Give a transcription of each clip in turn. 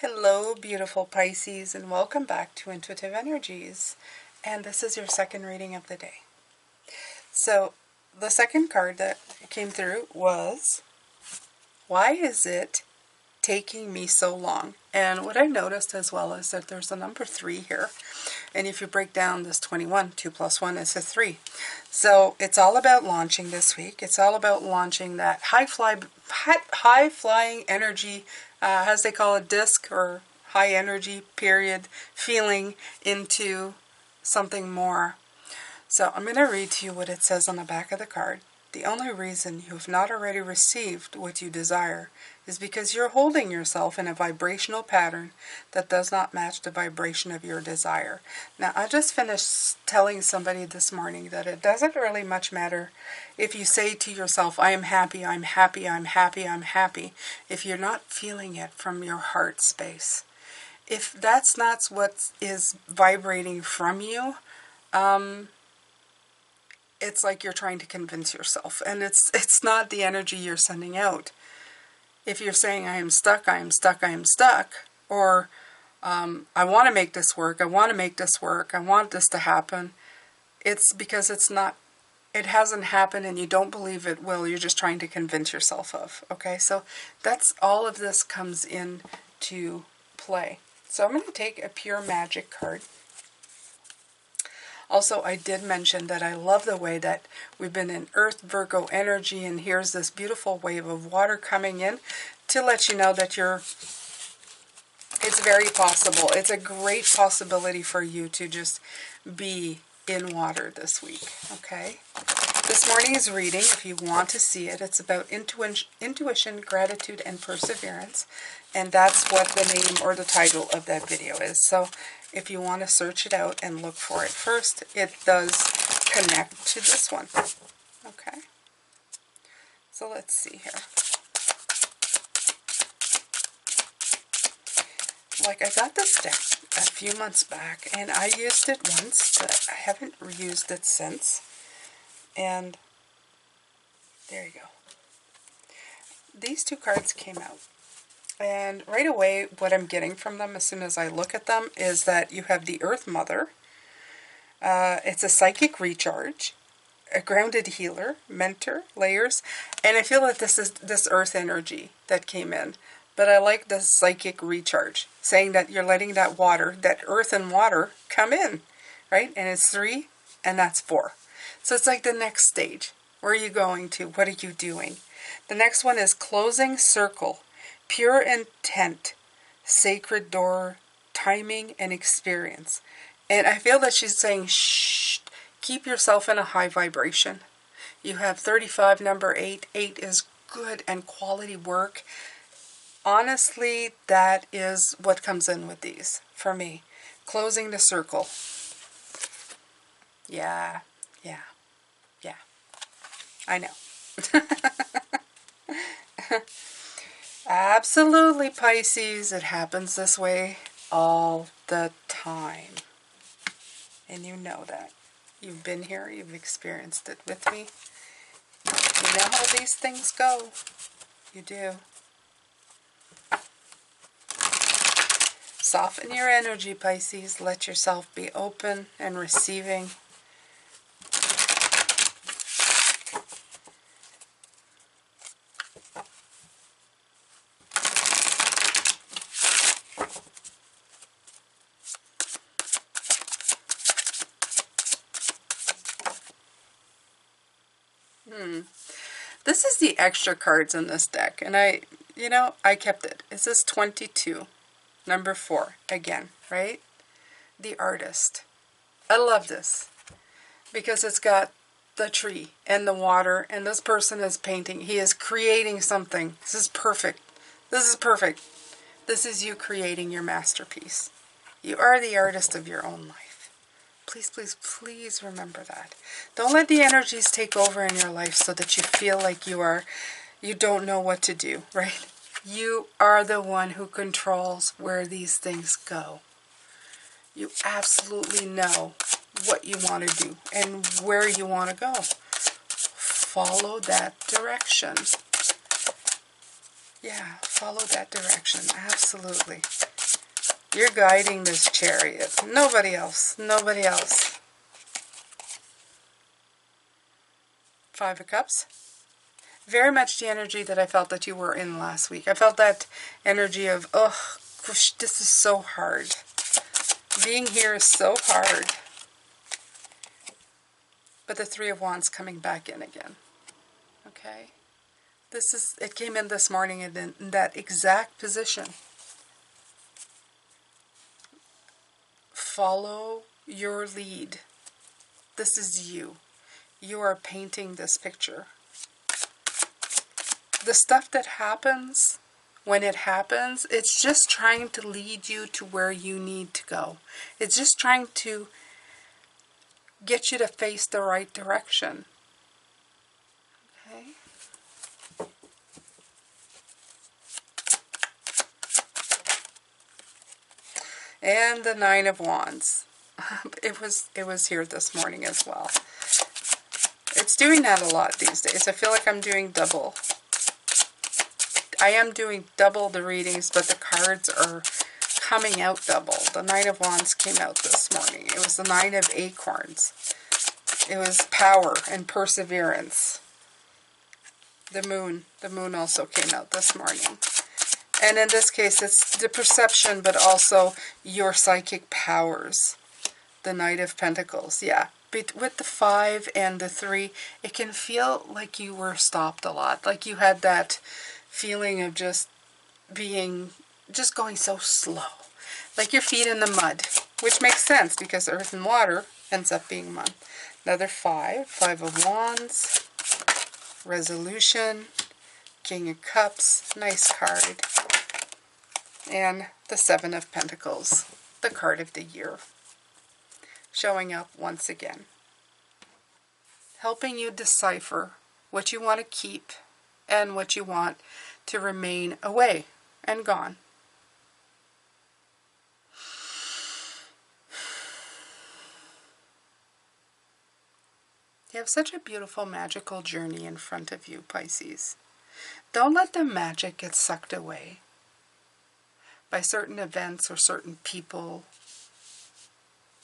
Hello, beautiful Pisces, and welcome back to Intuitive Energies. And this is your second reading of the day. So, the second card that came through was, why is it taking me so long? And what I noticed as well is that there's a number 3 here. And if you break down this 21, 2 plus 1 is a 3. So it's all about launching this week. It's all about launching that high-flying energy, as they call it, disc or high energy period feeling into something more. So I'm going to read to you what it says on the back of the card. The only reason you have not already received what you desire is because you're holding yourself in a vibrational pattern that does not match the vibration of your desire. Now, I just finished telling somebody this morning that it doesn't really much matter if you say to yourself, I am happy, I'm happy, I'm happy, I'm happy, if you're not feeling it from your heart space. If that's not what is vibrating from you, it's like you're trying to convince yourself, and it's not the energy you're sending out. If you're saying, I am stuck, I am stuck, I am stuck, or I want to make this work, I want to make this work, I want this to happen, it's because it hasn't happened and you don't believe it will. You're just trying to convince yourself of. Okay, so that's all of this comes into play. So I'm going to take a pure magic card. Also, I did mention that I love the way that we've been in Earth Virgo energy, and here's this beautiful wave of water coming in to let you know that it's very possible. It's a great possibility for you to just be in water this week, okay? This morning's reading, if you want to see it, it's about intuition, gratitude, and perseverance, and that's what the name or the title of that video is. So if you want to search it out and look for it first, it does connect to this one. Okay. So let's see here. Like, I got this deck a few months back, and I used it once, but I haven't used it since. And there you go. These two cards came out. And right away, what I'm getting from them as soon as I look at them is that you have the Earth Mother. It's a psychic recharge, a grounded healer, mentor, layers. And I feel that this is this Earth energy that came in. But I like the psychic recharge, saying that you're letting that water, that earth and water, come in, right? And it's 3, and that's 4. So it's like the next stage. Where are you going to? What are you doing? The next one is closing circle, pure intent, sacred door, timing, and experience. And I feel that she's saying, shh, keep yourself in a high vibration. You have 35, number 8. 8 is good and quality work. Honestly, that is what comes in with these, for me. Closing the circle. Yeah. I know. Absolutely, Pisces. It happens this way all the time. And you know that. You've been here. You've experienced it with me. You know how these things go. You do. Soften your energy, Pisces. Let yourself be open and receiving. This is the extra cards in this deck, and I kept it. It says 22. Number 4, again, right? The artist. I love this because it's got the tree and the water, and this person is painting. He is creating something. This is perfect. This is perfect. This is you creating your masterpiece. You are the artist of your own life. Please, please, please remember that. Don't let the energies take over in your life so that you feel like you don't know what to do, right? You are the one who controls where these things go. You absolutely know what you want to do and where you want to go. Follow that direction. Yeah, follow that direction. Absolutely. You're guiding this chariot. Nobody else. Nobody else. Five of Cups. Very much the energy that I felt that you were in last week. I felt that energy of, oh, gosh, this is so hard. Being here is so hard. But the Three of Wands coming back in again. Okay? It came in this morning in that exact position. Follow your lead. This is you. You are painting this picture. The stuff that happens, when it happens, it's just trying to lead you to where you need to go. It's just trying to get you to face the right direction. Okay? And the Nine of Wands. It was here this morning as well. It's doing that a lot these days. I feel like I'm doing double. I am doing double the readings, but the cards are coming out double. The Nine of Wands came out this morning. It was the Nine of Acorns. It was power and perseverance. The moon also came out this morning. And in this case, it's the perception, but also your psychic powers. The Knight of Pentacles, yeah. With the 5 and the 3, it can feel like you were stopped a lot. Like you had that feeling of just going so slow. Like your feet in the mud, which makes sense because earth and water ends up being mud. Another 5 of Wands, resolution, King of Cups, nice card. And the 7 of Pentacles, the card of the year. Showing up once again. Helping you decipher what you want to keep and what you want to remain away and gone. You have such a beautiful, magical journey in front of you, Pisces. Don't let the magic get sucked away by certain events or certain people.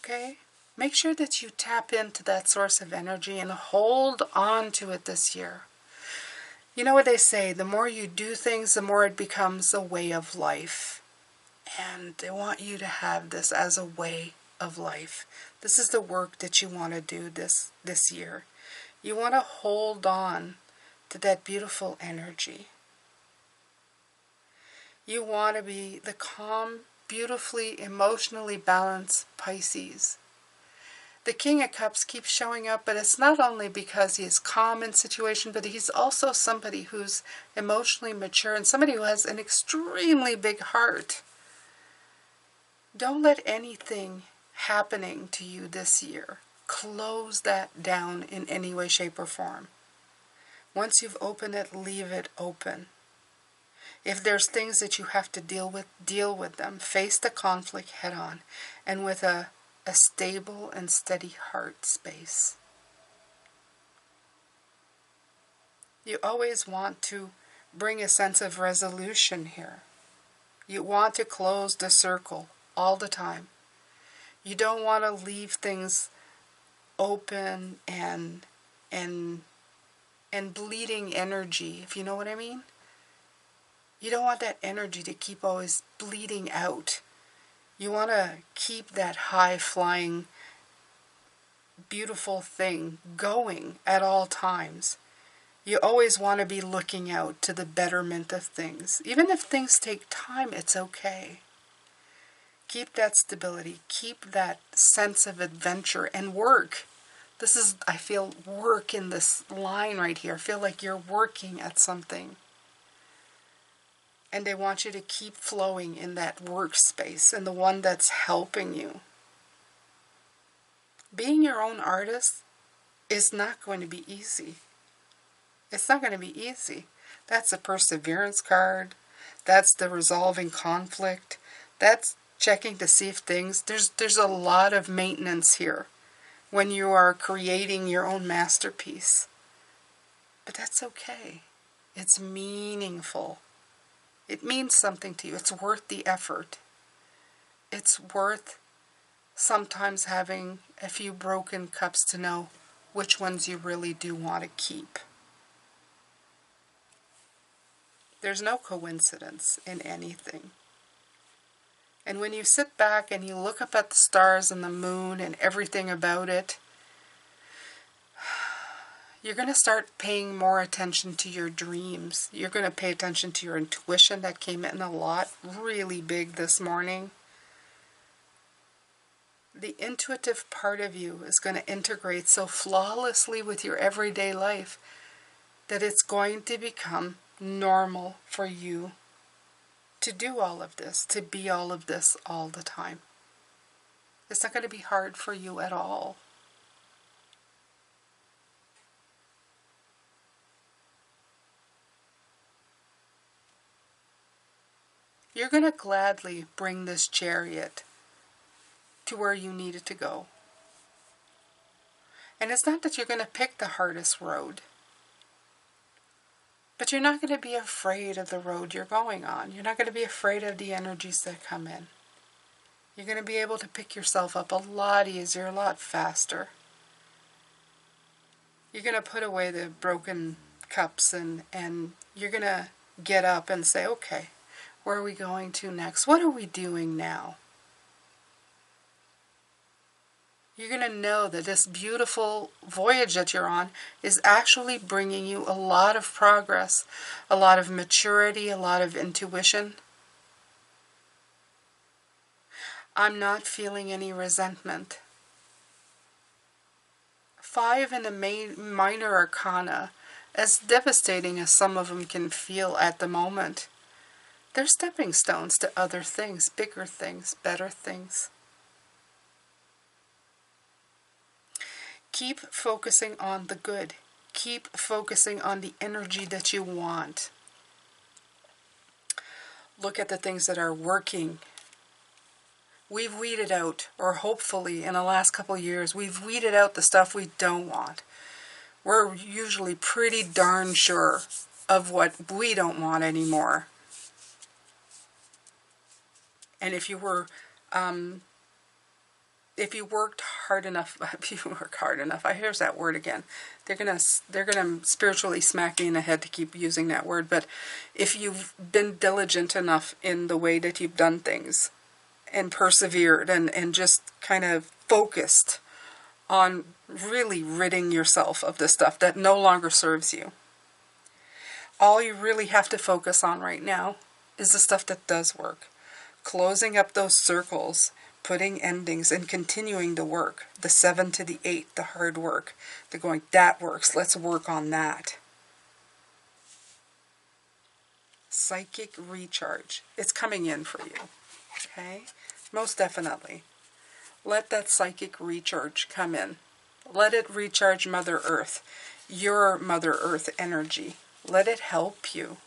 Okay? Make sure that you tap into that source of energy and hold on to it this year. You know what they say, the more you do things, the more it becomes a way of life. And they want you to have this as a way of life. This is the work that you want to do this year. You want to hold on to that beautiful energy. You want to be the calm, beautifully, emotionally balanced Pisces. The King of Cups keeps showing up, but it's not only because he is calm in situation, but he's also somebody who's emotionally mature and somebody who has an extremely big heart. Don't let anything happening to you this year close that down in any way, shape, or form. Once you've opened it, leave it open. If there's things that you have to deal with them. Face the conflict head on and with a stable and steady heart space. You always want to bring a sense of resolution here. You want to close the circle all the time. You don't want to leave things open and bleeding energy, if you know what I mean. You don't want that energy to keep always bleeding out. You want to keep that high-flying, beautiful thing going at all times. You always want to be looking out to the betterment of things. Even if things take time, it's okay. Keep that stability. Keep that sense of adventure and work. This is, I feel, work in this line right here. I feel like you're working at something. And they want you to keep flowing in that workspace and the one that's helping you. Being your own artist is not going to be easy. It's not going to be easy. That's a perseverance card. That's the resolving conflict. That's checking to see if things... There's a lot of maintenance here when you are creating your own masterpiece. But that's okay. It's meaningful. It means something to you. It's worth the effort. It's worth sometimes having a few broken cups to know which ones you really do want to keep. There's no coincidence in anything. And when you sit back and you look up at the stars and the moon and everything about it, you're going to start paying more attention to your dreams. You're going to pay attention to your intuition. That came in a lot, really big this morning. The intuitive part of you is going to integrate so flawlessly with your everyday life that it's going to become normal for you to do all of this, to be all of this all the time. It's not going to be hard for you at all. You're going to gladly bring this chariot to where you need it to go. And it's not that you're going to pick the hardest road, but you're not going to be afraid of the road you're going on. You're not going to be afraid of the energies that come in. You're going to be able to pick yourself up a lot easier, a lot faster. You're going to put away the broken cups and you're going to get up and say, okay, where are we going to next? What are we doing now? You're going to know that this beautiful voyage that you're on is actually bringing you a lot of progress, a lot of maturity, a lot of intuition. I'm not feeling any resentment. 5 in the minor arcana, as devastating as some of them can feel at the moment, they're stepping stones to other things, bigger things, better things. Keep focusing on the good. Keep focusing on the energy that you want. Look at the things that are working. We've weeded out, or hopefully in the last couple of years, we've weeded out the stuff we don't want. We're usually pretty darn sure of what we don't want anymore. And if you worked hard enough, here's that word again. They're gonna spiritually smack me in the head to keep using that word. But if you've been diligent enough in the way that you've done things, and persevered, and just kind of focused on really ridding yourself of the stuff that no longer serves you. All you really have to focus on right now is the stuff that does work. Closing up those circles, putting endings, and continuing the work. The 7 to the 8, the hard work. They're going, that works, let's work on that. Psychic recharge. It's coming in for you. Okay? Most definitely. Let that psychic recharge come in. Let it recharge Mother Earth, your Mother Earth energy. Let it help you.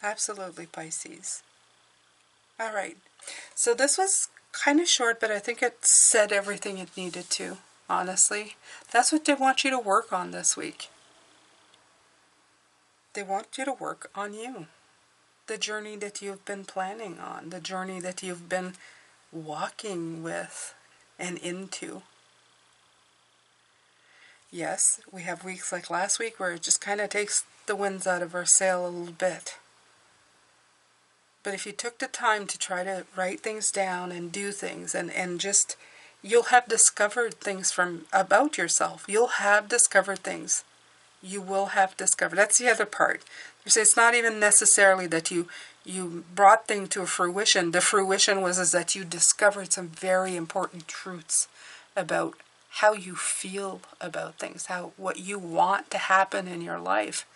Absolutely, Pisces. All right. So this was kind of short, but I think it said everything it needed to, honestly. That's what they want you to work on this week. They want you to work on you. The journey that you've been planning on, the journey that you've been walking with and into. Yes, we have weeks like last week where it just kind of takes the winds out of our sail a little bit. But if you took the time to try to write things down and do things and just, you'll have discovered things about yourself. You'll have discovered things. You will have discovered. That's the other part. You say it's not even necessarily that you brought things to a fruition. The fruition was that you discovered some very important truths about how you feel about things, what you want to happen in your life.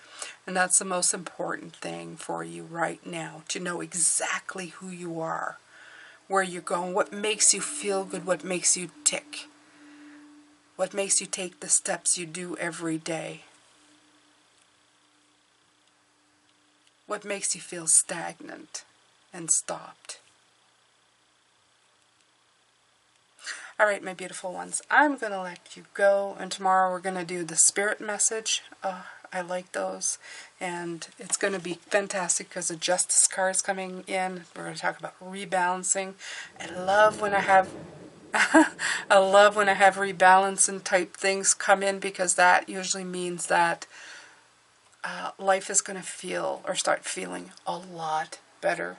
And that's the most important thing for you right now, to know exactly who you are, where you're going, what makes you feel good, what makes you tick, what makes you take the steps you do every day. What makes you feel stagnant and stopped? All right, my beautiful ones, I'm going to let you go. And tomorrow we're going to do the spirit message. I like those. And it's going to be fantastic because the Justice card is coming in. We're going to talk about rebalancing. I love when I have I love when I have rebalancing type things come in, because that usually means that life is going to feel or start feeling a lot better.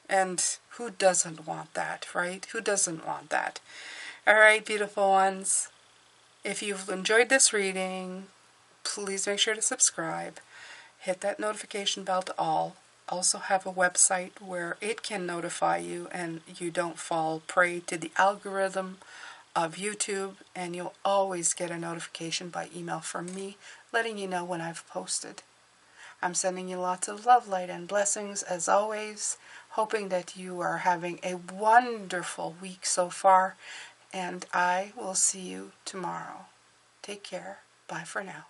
And who doesn't want that, right? Who doesn't want that? All right, beautiful ones. If you've enjoyed this reading, please make sure to subscribe. Hit that notification bell to all. Also have a website where it can notify you and you don't fall prey to the algorithm of YouTube, and you'll always get a notification by email from me letting you know when I've posted. I'm sending you lots of love, light, and blessings as always, hoping that you are having a wonderful week so far, and I will see you tomorrow. Take care. Bye for now.